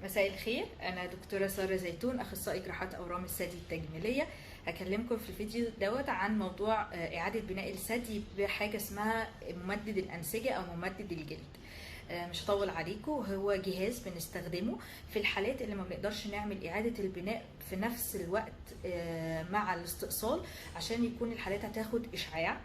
مساء الخير، أنا دكتورة سارة زيتون، أخصائي جراحات أورام الثدي التجميلية. هكلمكم في الفيديو دوت عن موضوع إعادة بناء الثدي بحاجة اسمها ممدد الأنسجة أو ممدد الجلد. مش هطول عليكم، هو جهاز بنستخدمه في الحالات اللي ما بنقدرش نعمل إعادة البناء في نفس الوقت مع الاستئصال، عشان يكون الحالات هتاخد إشعاع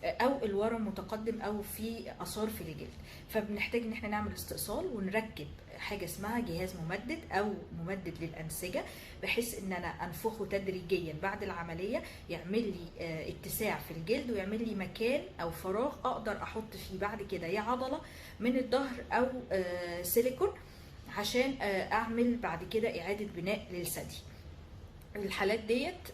او الورم متقدم او في اثار في الجلد. فبنحتاج ان احنا نعمل استئصال ونركب حاجه اسمها جهاز ممدد او ممدد للانسجه، بحيث ان انا انفخه تدريجيا بعد العمليه يعمل لي اتساع في الجلد ويعمل لي مكان او فراغ اقدر احط فيه بعد كده يا عضله من الظهر او سيليكون، عشان اعمل بعد كده اعاده بناء للثدي. الحالات ديت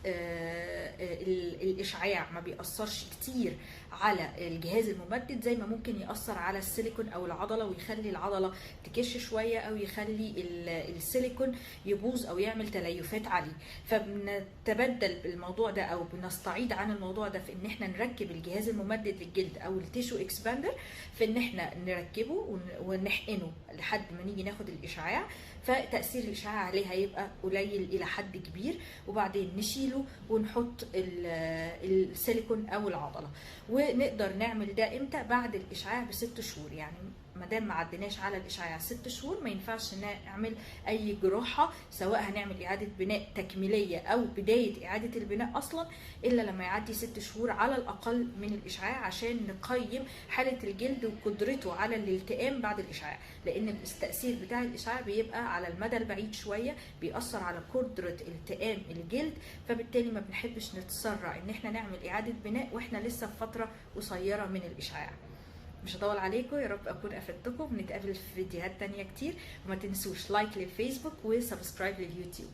الاشعاع ما بيأثرش كتير على الجهاز الممدد زي ما ممكن يأثر على السيليكون او العضله، ويخلي العضله تكش شويه او يخلي السيليكون يبوظ او يعمل تليفات عليه. فبنتبدل الموضوع ده او بنستعيد عن الموضوع ده في ان احنا نركب الجهاز الممدد للجلد او التيشو اكسباندر، في ان احنا نركبه ونحقنه لحد ما نيجي ناخد الاشعاع، فتأثير الاشعاع عليه هيبقى قليل الى حد كبير، وبعدين نشيله ونحط السيليكون او العضله. ونقدر نعمل ده امتى؟ بعد الاشعاع ب6 شهور. يعني ما دام ما عديناش على الاشعاع 6 شهور ما ينفعش نعمل اي جراحه، سواء هنعمل اعاده بناء تكميليه او بدايه اعاده البناء اصلا، الا لما يعدي 6 شهور على الاقل من الاشعاع، عشان نقيم حاله الجلد وقدرته على الالتئام بعد الاشعاع. لان التاثير بتاع الاشعاع بيبقى على المدى البعيد شويه، بيأثر على قدره التئام الجلد، فبالتالي ما بنحبش نتسرع ان احنا نعمل اعاده بناء واحنا لسه في فتره قصيره من الاشعاع. مش هطول عليكم، يا رب اكون افدتكم. نتقابل في فيديوهات تانية كتير، وما تنسوش لايك للفيسبوك وسبسكرايب لليوتيوب.